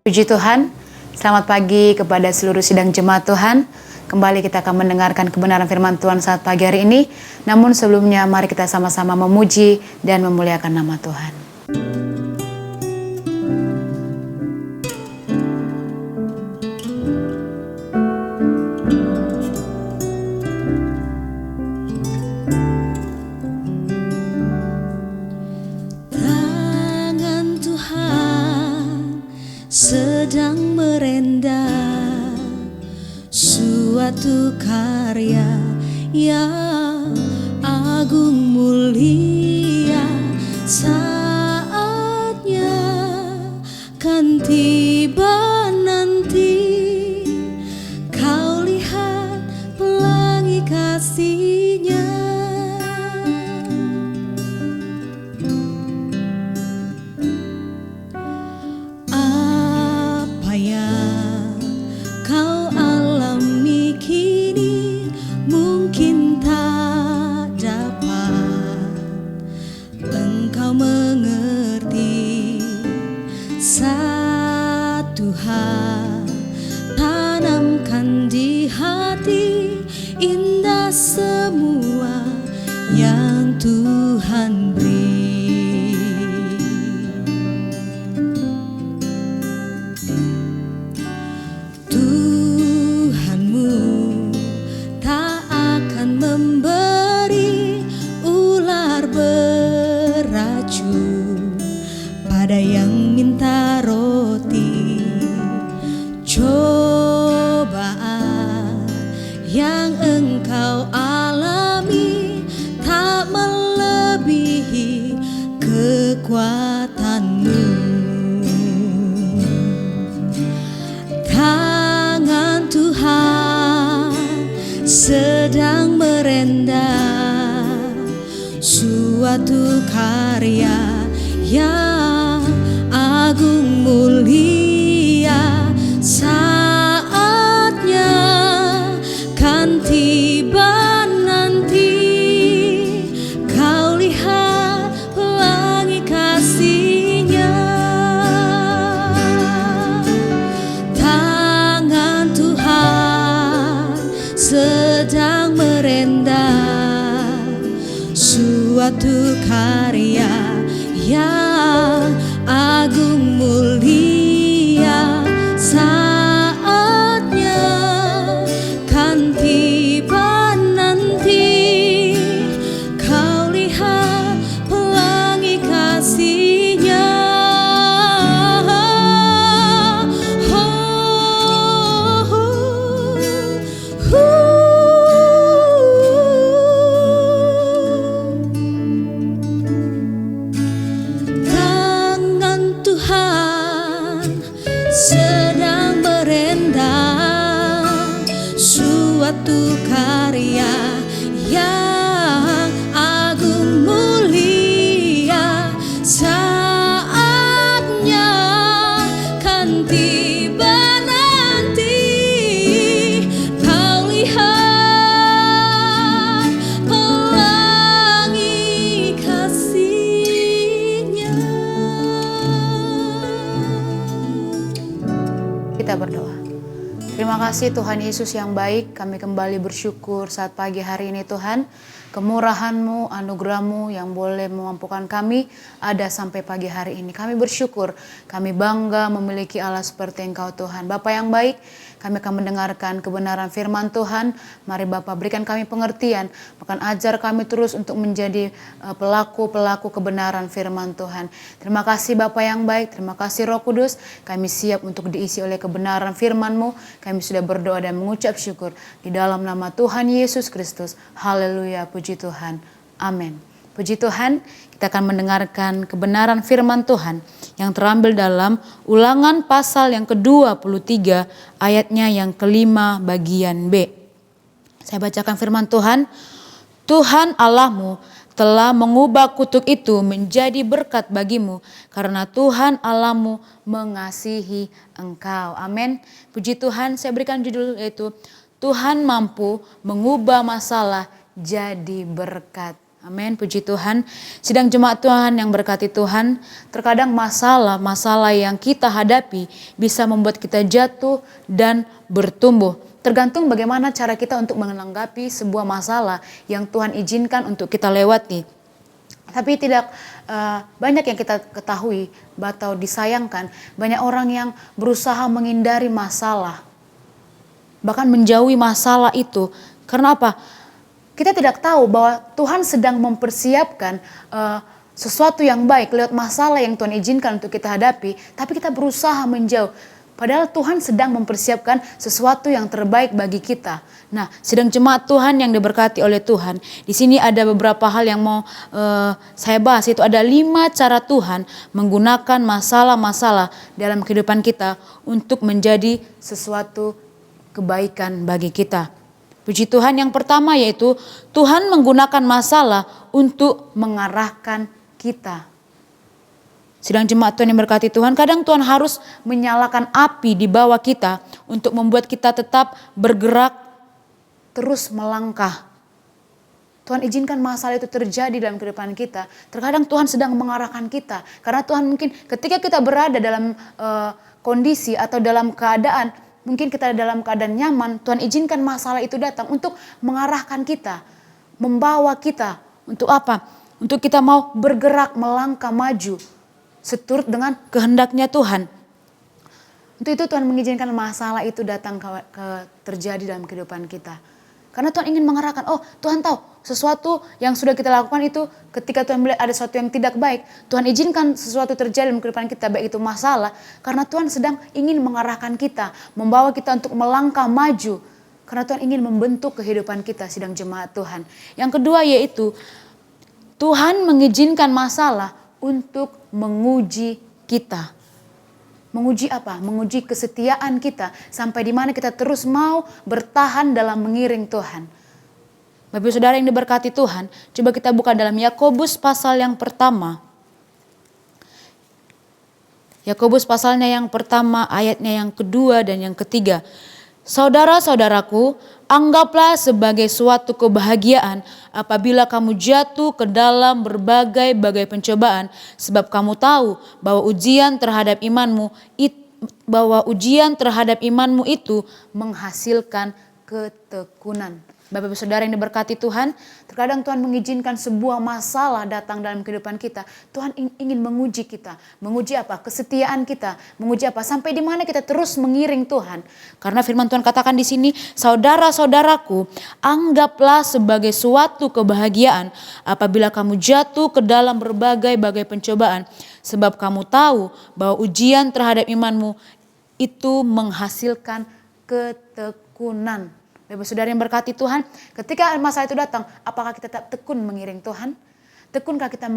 Puji Tuhan, selamat pagi kepada seluruh sidang jemaat Tuhan. Kembali kita akan mendengarkan kebenaran firman Tuhan saat pagi hari ini. Namun sebelumnya mari kita sama-sama memuji dan memuliakan nama Tuhan. Tangan Tuhan sedang merendah suatu karya yang agung mulia. Saatnya kan tiba nanti, kau lihat pelangi kasih-Nya. Apa yang kau alami kini mungkin tak dapat engkau mengerti. Satu hal tanamkan di hati, indah semua yang Tuhan beri. Tuhanmu tak akan memberi ular beracun pada yang minta roti. Cobaan yang engkau alami tak melebihi kekuatanmu. Tangan Tuhan sedang merendah suatu karya yang agung mulia. Saatnya kan tiba nanti, kau lihat pelangi kasih-Nya. Tangan Tuhan sedang merendah suatu karya yang agung mulia. Saatnya kan tiba nanti, kau lihat pelangi kasih-Nya. Tangan Tuhan sedang merendah suatu karya yang agung mulia. Saatnya kan tiba nanti, kau lihat pelangi kasih-Nya. Kita berdoa. Terima kasih Tuhan Yesus yang baik, kami kembali bersyukur saat pagi hari ini Tuhan. Kemurahan-Mu, anugerah-Mu yang boleh memampukan kami ada sampai pagi hari ini. Kami bersyukur, kami bangga memiliki Allah seperti Engkau Tuhan. Bapa yang baik, kami akan mendengarkan kebenaran firman Tuhan. Mari Bapa berikan kami pengertian, bahkan ajar kami terus untuk menjadi pelaku-pelaku kebenaran firman Tuhan. Terima kasih Bapa yang baik, terima kasih Roh Kudus. Kami siap untuk diisi oleh kebenaran firman-Mu. Kami sudah berdoa dan mengucap syukur di dalam nama Tuhan Yesus Kristus. Haleluya, puji Tuhan. Amin. Puji Tuhan, kita akan mendengarkan kebenaran firman Tuhan yang terambil dalam Ulangan pasal yang ke-23 ayatnya yang kelima bagian B. Saya bacakan firman Tuhan. Tuhan Allahmu telah mengubah kutuk itu menjadi berkat bagimu karena Tuhan Allahmu mengasihi engkau. Amin. Puji Tuhan, saya berikan judul yaitu Tuhan mampu mengubah masalah jadi berkat. Amin, puji Tuhan. Sidang jemaat Tuhan yang berkati Tuhan, terkadang masalah yang kita hadapi bisa membuat kita jatuh dan bertumbuh. Tergantung bagaimana cara kita untuk menanggapi sebuah masalah yang Tuhan izinkan untuk kita lewati. Tapi tidak banyak yang kita ketahui atau disayangkan, banyak orang yang berusaha menghindari masalah, bahkan menjauhi masalah itu. Karena apa? Kita tidak tahu bahwa Tuhan sedang mempersiapkan sesuatu yang baik lewat masalah yang Tuhan izinkan untuk kita hadapi, tapi kita berusaha menjauh. Padahal Tuhan sedang mempersiapkan sesuatu yang terbaik bagi kita. Nah, sidang jemaat Tuhan yang diberkati oleh Tuhan, di sini ada beberapa hal yang mau saya bahas. Itu ada 5 cara Tuhan menggunakan masalah-masalah dalam kehidupan kita untuk menjadi sesuatu kebaikan bagi kita. Puji Tuhan, yang pertama yaitu Tuhan menggunakan masalah untuk mengarahkan kita. Sidang jemaat Tuhan yang berkati Tuhan, kadang Tuhan harus menyalakan api di bawah kita untuk membuat kita tetap bergerak, terus melangkah. Tuhan izinkan masalah itu terjadi dalam kehidupan kita. Terkadang Tuhan sedang mengarahkan kita. Karena Tuhan mungkin ketika kita berada dalam kondisi atau dalam keadaan, mungkin kita dalam keadaan nyaman, Tuhan izinkan masalah itu datang untuk mengarahkan kita, membawa kita. Untuk apa? Untuk kita mau bergerak, melangkah maju, seturut dengan kehendaknya Tuhan. Untuk itu Tuhan mengizinkan masalah itu datang terjadi dalam kehidupan kita. Karena Tuhan ingin mengarahkan, oh Tuhan tahu sesuatu yang sudah kita lakukan itu ketika Tuhan melihat ada sesuatu yang tidak baik. Tuhan izinkan sesuatu terjadi dalam kehidupan kita, baik itu masalah. Karena Tuhan sedang ingin mengarahkan kita, membawa kita untuk melangkah maju. Karena Tuhan ingin membentuk kehidupan kita, sidang jemaat Tuhan. Yang kedua yaitu Tuhan mengizinkan masalah untuk menguji kita. Menguji apa? Menguji kesetiaan kita. Sampai di mana kita terus mau bertahan dalam mengiring Tuhan. Bapak saudara yang diberkati Tuhan, coba kita buka dalam Yakobus pasal yang pertama. Yakobus pasalnya yang pertama, ayatnya yang kedua dan yang ketiga. Saudara-saudaraku, anggaplah sebagai suatu kebahagiaan apabila kamu jatuh ke dalam berbagai-bagai pencobaan, sebab kamu tahu bahwa ujian terhadap imanmu itu menghasilkan ketekunan. Bapak-bapak saudara yang diberkati Tuhan, terkadang Tuhan mengizinkan sebuah masalah datang dalam kehidupan kita. Tuhan ingin menguji kita. Menguji apa? Kesetiaan kita. Menguji apa? Sampai di mana kita terus mengiring Tuhan. Karena firman Tuhan katakan di sini, saudara-saudaraku, anggaplah sebagai suatu kebahagiaan apabila kamu jatuh ke dalam berbagai-bagai pencobaan. Sebab kamu tahu bahwa ujian terhadap imanmu itu menghasilkan ketekunan. Bapak saudara yang berkati Tuhan, ketika masalah itu datang, apakah kita tetap tekun mengiring Tuhan? Tekunkah kita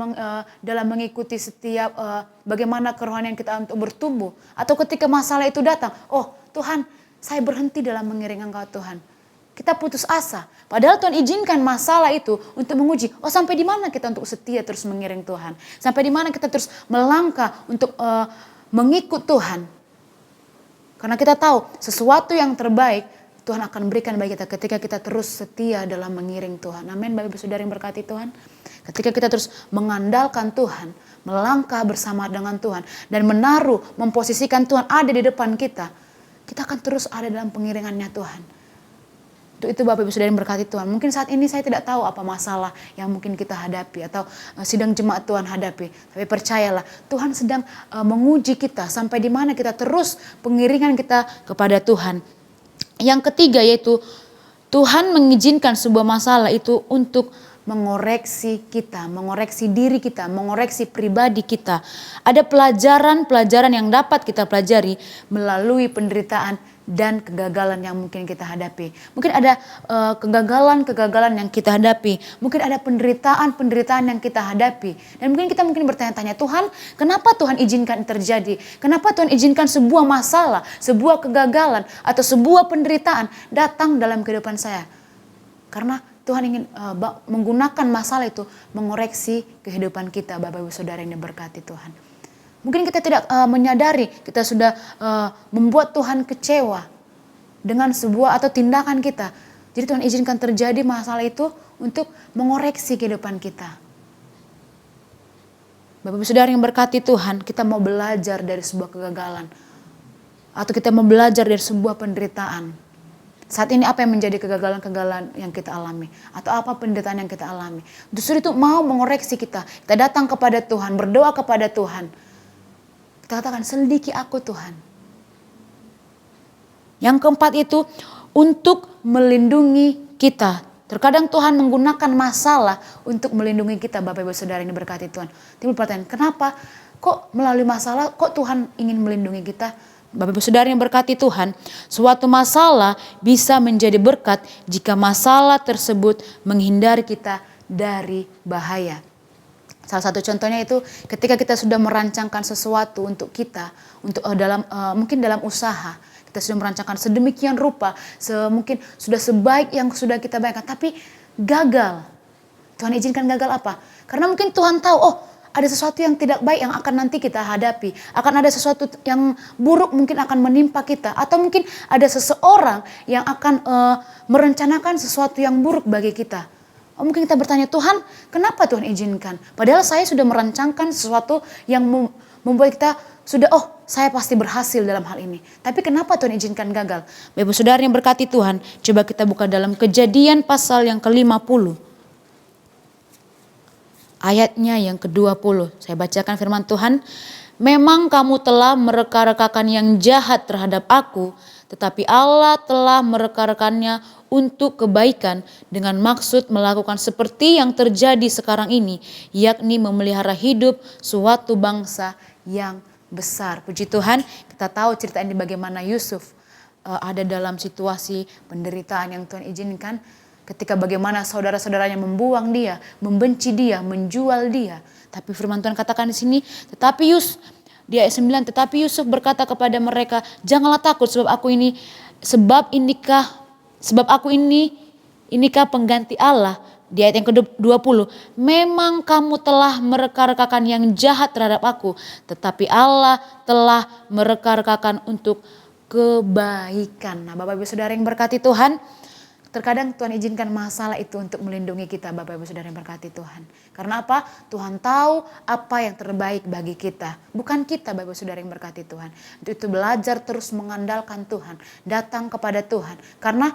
dalam mengikuti setiap bagaimana kerohanian kita untuk bertumbuh? Atau ketika masalah itu datang, oh Tuhan, saya berhenti dalam mengiring Engkau Tuhan. Kita putus asa. Padahal Tuhan izinkan masalah itu untuk menguji. Oh sampai di mana kita untuk setia terus mengiring Tuhan? Sampai di mana kita terus melangkah untuk mengikut Tuhan? Karena kita tahu sesuatu yang terbaik Tuhan akan berikan bagi kita ketika kita terus setia dalam mengiring Tuhan. Amin, Bapak Saudara yang berkati Tuhan. Ketika kita terus mengandalkan Tuhan, melangkah bersama dengan Tuhan, dan menaruh, memposisikan Tuhan ada di depan kita, kita akan terus ada dalam pengiringannya Tuhan. Untuk itu Bapak Ibu Saudara yang berkati Tuhan. Mungkin saat ini saya tidak tahu apa masalah yang mungkin kita hadapi atau sidang jemaat Tuhan hadapi. Tapi percayalah, Tuhan sedang menguji kita sampai di mana kita terus pengiringan kita kepada Tuhan. Yang ketiga yaitu Tuhan mengizinkan sebuah masalah itu untuk mengoreksi kita, mengoreksi diri kita, mengoreksi pribadi kita. Ada pelajaran-pelajaran yang dapat kita pelajari melalui penderitaan dan kegagalan yang mungkin kita hadapi. Mungkin ada kegagalan-kegagalan yang kita hadapi. Mungkin ada penderitaan-penderitaan yang kita hadapi. Dan mungkin kita bertanya-tanya, Tuhan, kenapa Tuhan izinkan terjadi? Kenapa Tuhan izinkan sebuah masalah, sebuah kegagalan, atau sebuah penderitaan datang dalam kehidupan saya? Karena Tuhan ingin menggunakan masalah itu mengoreksi kehidupan kita, Bapak Ibu Saudara yang diberkati Tuhan. Mungkin kita tidak menyadari kita sudah membuat Tuhan kecewa dengan sebuah atau tindakan kita. Jadi Tuhan izinkan terjadi masalah itu untuk mengoreksi kehidupan kita. Bapak Ibu Saudara yang berkati Tuhan, kita mau belajar dari sebuah kegagalan. Atau kita mau belajar dari sebuah penderitaan. Saat ini apa yang menjadi kegagalan-kegagalan yang kita alami? Atau apa penderitaan yang kita alami? Justru itu mau mengoreksi kita. Kita datang kepada Tuhan, berdoa kepada Tuhan. Kita katakan, selidiki aku Tuhan. Yang keempat itu, untuk melindungi kita. Terkadang Tuhan menggunakan masalah untuk melindungi kita. Bapak Ibu Saudara ini berkati Tuhan. Timbul pertanyaan, kenapa kok melalui masalah kok Tuhan ingin melindungi kita? Bapak Ibu Saudara yang berkati Tuhan, suatu masalah bisa menjadi berkat jika masalah tersebut menghindari kita dari bahaya. Salah satu contohnya itu ketika kita sudah merancangkan sesuatu untuk kita, mungkin dalam usaha. Kita sudah merancangkan sedemikian rupa, mungkin sudah sebaik yang sudah kita bayangkan, tapi gagal. Tuhan izinkan gagal apa? Karena mungkin Tuhan tahu, ada sesuatu yang tidak baik yang akan nanti kita hadapi. Akan ada sesuatu yang buruk mungkin akan menimpa kita. Atau mungkin ada seseorang yang akan merencanakan sesuatu yang buruk bagi kita. Mungkin kita bertanya, Tuhan kenapa Tuhan izinkan? Padahal saya sudah merancangkan sesuatu yang membuat kita sudah, saya pasti berhasil dalam hal ini. Tapi kenapa Tuhan izinkan gagal? Bapak Ibu Saudara yang berkati Tuhan, coba kita buka dalam Kejadian pasal yang ke-50. Ayatnya yang ke-20. Saya bacakan firman Tuhan. Memang kamu telah mereka-rekakan yang jahat terhadap aku, tetapi Allah telah mereka-rekannya untuk kebaikan dengan maksud melakukan seperti yang terjadi sekarang ini, yakni memelihara hidup suatu bangsa yang besar. Puji Tuhan, kita tahu cerita ini bagaimana Yusuf ada dalam situasi penderitaan yang Tuhan izinkan. Ketika bagaimana saudara-saudaranya membuang dia, membenci dia, menjual dia. Tapi firman Tuhan katakan di sini, tetapi Yusuf berkata kepada mereka, janganlah takut sebab aku inikah pengganti Allah. Di ayat yang ke-20, memang kamu telah mereka-rekakan yang jahat terhadap aku, tetapi Allah telah mereka-rekakan untuk kebaikan. Nah, Bapak Ibu Saudara yang berkati Tuhan, terkadang Tuhan izinkan masalah itu untuk melindungi kita, Bapak Ibu Saudara yang berkati Tuhan. Karena apa? Tuhan tahu apa yang terbaik bagi kita. Bukan kita, Bapak Ibu Saudara yang berkati Tuhan. Untuk itu belajar terus mengandalkan Tuhan. Datang kepada Tuhan. Karena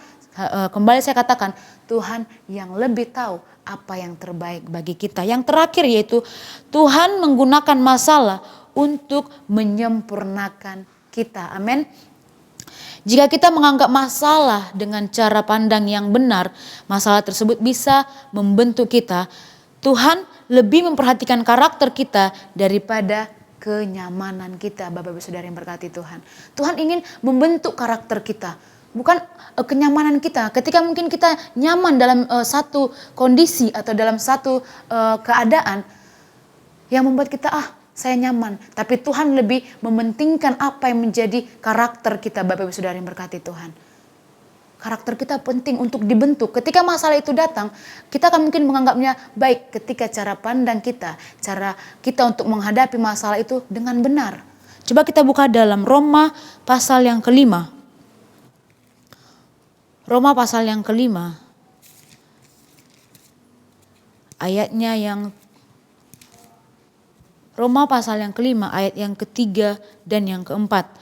kembali saya katakan, Tuhan yang lebih tahu apa yang terbaik bagi kita. Yang terakhir yaitu Tuhan menggunakan masalah untuk menyempurnakan kita. Amin. Jika kita menganggap masalah dengan cara pandang yang benar, masalah tersebut bisa membentuk kita. Tuhan lebih memperhatikan karakter kita daripada kenyamanan kita, Bapak Ibu Saudara yang berkati Tuhan. Tuhan ingin membentuk karakter kita, bukan kenyamanan kita. Ketika mungkin kita nyaman dalam satu kondisi atau dalam satu keadaan yang membuat kita saya nyaman. Tapi Tuhan lebih mementingkan apa yang menjadi karakter kita, Bapak Ibu Saudara yang berkati Tuhan. Karakter kita penting untuk dibentuk. Ketika masalah itu datang, kita akan mungkin menganggapnya baik ketika cara pandang kita, cara kita untuk menghadapi masalah itu dengan benar. Coba kita buka dalam Roma pasal yang ke-5. Roma pasal yang ke-5. Ayatnya yang Roma pasal yang ke-5 ayat yang ke-3 dan yang ke-4.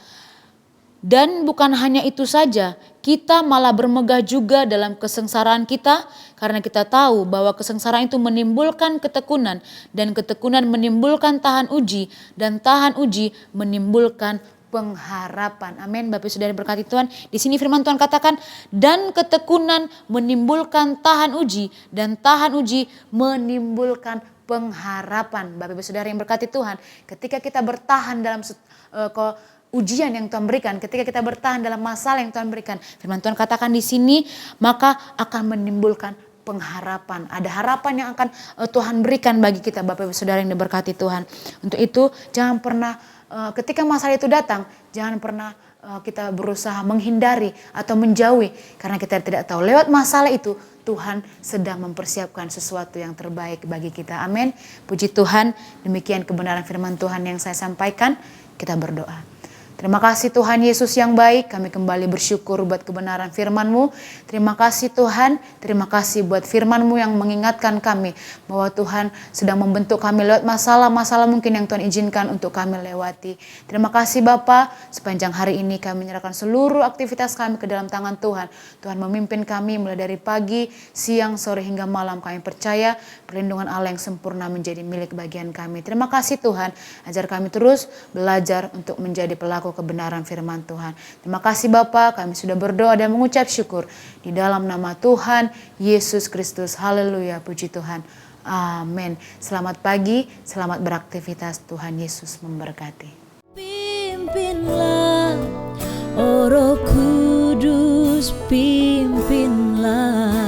Dan bukan hanya itu saja, kita malah bermegah juga dalam kesengsaraan kita, karena kita tahu bahwa kesengsaraan itu menimbulkan ketekunan, dan ketekunan menimbulkan tahan uji, dan tahan uji menimbulkan pengharapan. Amin. Bapak Saudara berkati Tuhan. Di sini firman Tuhan katakan, dan ketekunan menimbulkan tahan uji, dan tahan uji menimbulkan pengharapan. Bapak Ibu Saudara yang berkati Tuhan, ketika kita bertahan dalam ujian yang Tuhan berikan, ketika kita bertahan dalam masalah yang Tuhan berikan, firman Tuhan katakan di sini, maka akan menimbulkan pengharapan. Ada harapan yang akan Tuhan berikan bagi kita, Bapak Ibu Saudara yang diberkati Tuhan. Untuk itu jangan pernah ketika masalah itu datang, jangan pernah kita berusaha menghindari atau menjauhi, karena kita tidak tahu lewat masalah itu Tuhan sedang mempersiapkan sesuatu yang terbaik bagi kita. Amin. Puji Tuhan, demikian kebenaran firman Tuhan yang saya sampaikan. Kita berdoa. Terima kasih Tuhan Yesus yang baik, kami kembali bersyukur buat kebenaran firman-Mu. Terima kasih Tuhan, terima kasih buat firman-Mu yang mengingatkan kami bahwa Tuhan sedang membentuk kami lewat masalah-masalah mungkin yang Tuhan izinkan untuk kami lewati. Terima kasih Bapa, sepanjang hari ini kami menyerahkan seluruh aktivitas kami ke dalam tangan Tuhan. Tuhan memimpin kami mulai dari pagi, siang, sore hingga malam. Kami percaya perlindungan Allah yang sempurna menjadi milik bagian kami. Terima kasih Tuhan, ajar kami terus belajar untuk menjadi pelaku kebenaran firman Tuhan. Terima kasih Bapa, kami sudah berdoa dan mengucap syukur di dalam nama Tuhan Yesus Kristus. Haleluya, puji Tuhan. Amin. Selamat pagi, selamat beraktivitas. Tuhan Yesus memberkati. Pimpinlah, oh Roh Kudus, pimpinlah.